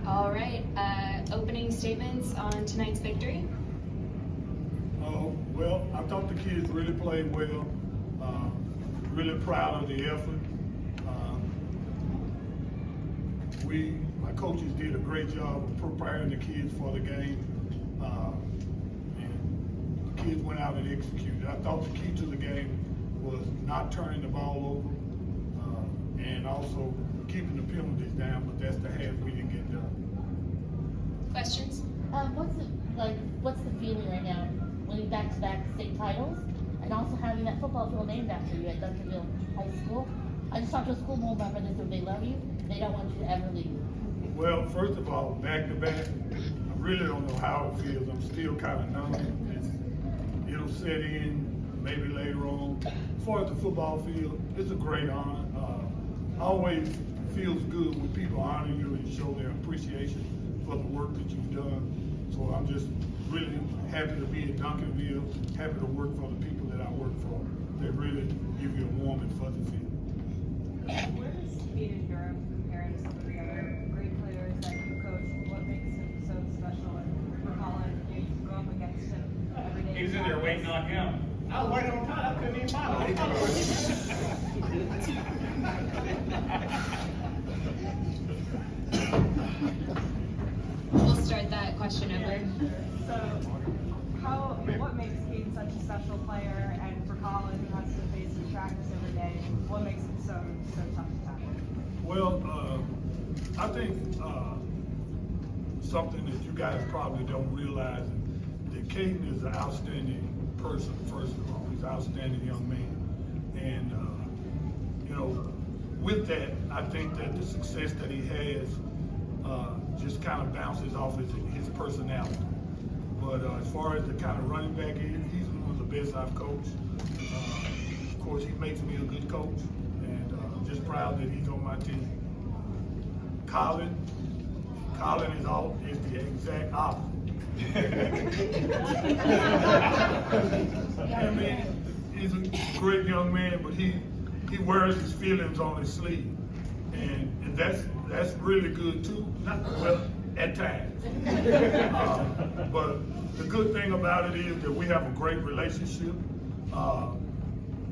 All right, opening statements on tonight's victory. Well, I thought the kids really played well. Really proud of the effort. My coaches did a great job of preparing the kids for the game. And the kids went out and executed. I thought the key to the game was not turning the ball over and also keeping the penalties down, but that's the half we didn't get done. Questions? What's the feeling right now, winning back-to-back state titles, and also having that football field named after you at Duncanville High School? I just talked to a school board member that said they love you, they don't want you to ever leave. Well, first of all, back-to-back, I really don't know how it feels. I'm still kind of numb. It'll set in maybe later on. As far as the football field, it's a great honor. Always feels good when people honor you and show their appreciation for the work that you've done. So I'm just really happy to be at Duncanville, happy to work for the people that I work for. They really give you a warm and fuzzy feeling. Where does Kayon compare to some of the other great players that you coach? What makes him so special? And for Colin, you go up against him every day. He's in there waiting on him. I was waiting on time. I couldn't even follow. We'll start that question over. So, what makes Kayon such a special player? And for Colin, who has to face in practice every day, what makes him so tough to tackle? Well, I think something that you guys probably don't realize is that Kayon is an outstanding person, first of all. He's an outstanding young man. And, with that, I think that the success that he has just kind of bounces off his personality. But as far as the kind of running back he's one of the best I've coached. Of course, he makes me a good coach, and I'm just proud that he's on my team. Colin is the exact opposite. I mean, he's a great young man, but he wears his feelings on his sleeve, and that's really good too. Not well at times, but the good thing about it is that we have a great relationship.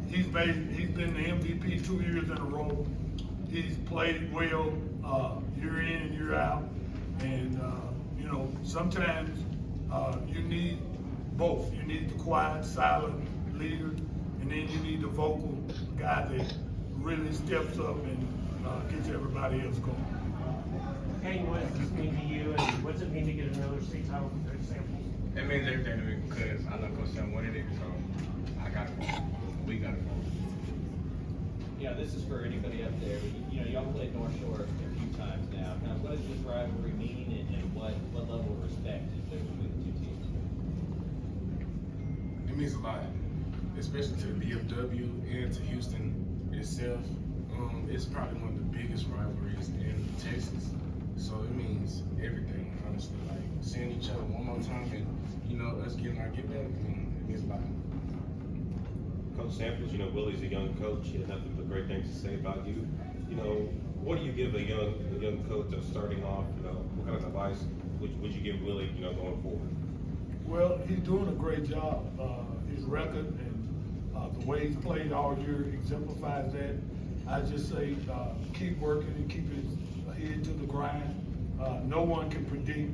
He's been the MVP 2 years in a row. He's played well year in and year out, and sometimes you need both. You need the quiet, silent leader, and then you need the vocal guy that really steps up and gets everybody else going. Hey, what does this mean to you, and what's it mean to get another state title from Coach Samples? It means everything to me because I know Coach Sam wanted it, so I got it for him. We got it for him. This is for anybody up there. Y'all played North Shore a few times now. Kind of what does this rivalry mean, and what level of respect is there between the two teams? It means a lot, especially to the DFW and to Houston itself. It's probably one of the biggest rivalries in Texas. So it means everything, honestly. Like seeing each other one more time and us getting our get back, it means a lot. Coach Samples, Willie's a young coach. He has nothing but great things to say about you. What do you give a young coach that's starting off? What kind of advice would you give Willie, going forward? Well, he's doing a great job. His record and the way he's played all year exemplifies that. I just say keep working and keep his head to the grind. No one can predict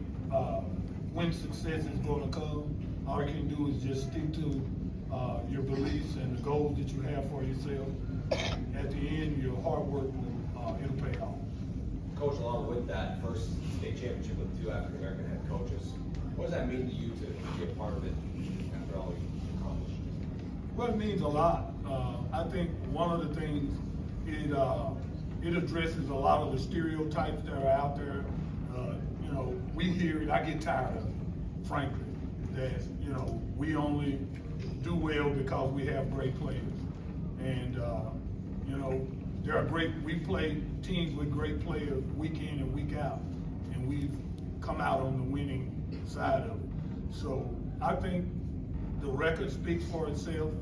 when success is going to come. All you can do is just stick to your beliefs and the goals that you have for yourself. At the end, your hard work it'll pay off. Coach, along with that first state championship with 2 African American head coaches, what does that mean to you to be a part of it after all you've accomplished? Well, it means a lot. I think one of the things it addresses a lot of the stereotypes that are out there. We hear it. I get tired of it, frankly. That we only do well because we have great players, and there are we play teams with great players week in and week out, and we've come out on the winning side of it. So I think the record speaks for itself.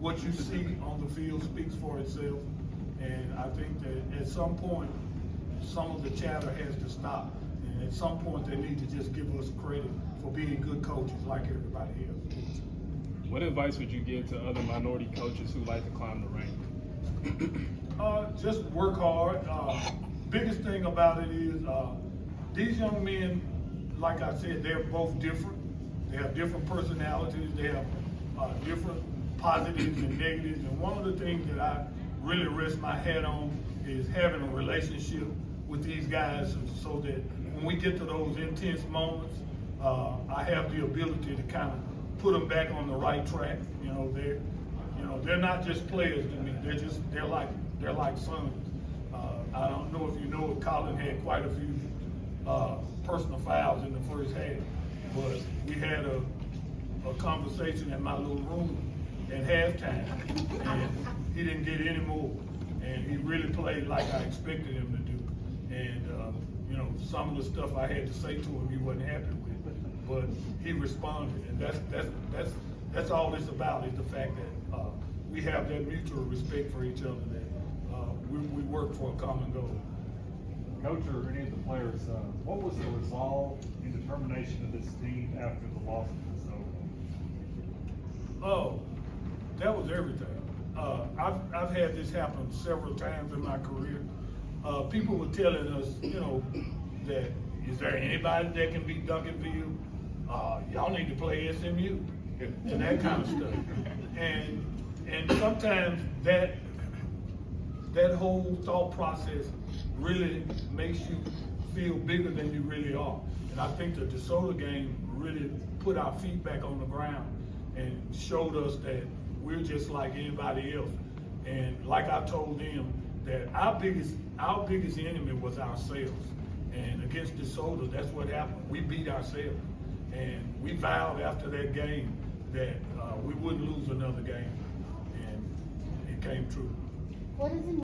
What you see on the field speaks for itself, and I think that at some point, some of the chatter has to stop. And at some point, they need to just give us credit for being good coaches like everybody else. What advice would you give to other minority coaches who like to climb the ranks? Just work hard. Biggest thing about it is these young men, like I said, they're both different. They have different personalities. They have different positives and negatives. And one of the things that I really rest my hat on is having a relationship with these guys so that when we get to those intense moments, I have the ability to kind of put them back on the right track. They're not just players to me. They're like sons. I don't know if you know it, Colin had quite a few personal fouls in the first half, but we had a conversation in my little room at halftime, and he didn't get any more, and he really played like I expected him to do. And some of the stuff I had to say to him, he wasn't happy with, but he responded, and that's all it's about, is the fact that we have that mutual respect for each other, that we work for a common goal. Coach, or any of the players, what was the resolve and determination of this team after the loss of the Soul? Oh, that was everything. I've had this happen several times in my career. People were telling us, that is there anybody that can beat Duncanville? Y'all need to play SMU and that kind of stuff. And sometimes that whole thought process really makes you feel bigger than you really are. And I think the DeSoto game really put our feet back on the ground and showed us that we're just like anybody else. And like I told them, that our biggest enemy was ourselves. And against DeSoto, that's what happened. We beat ourselves. And we vowed after that game that we wouldn't lose another game. And it came true. What is in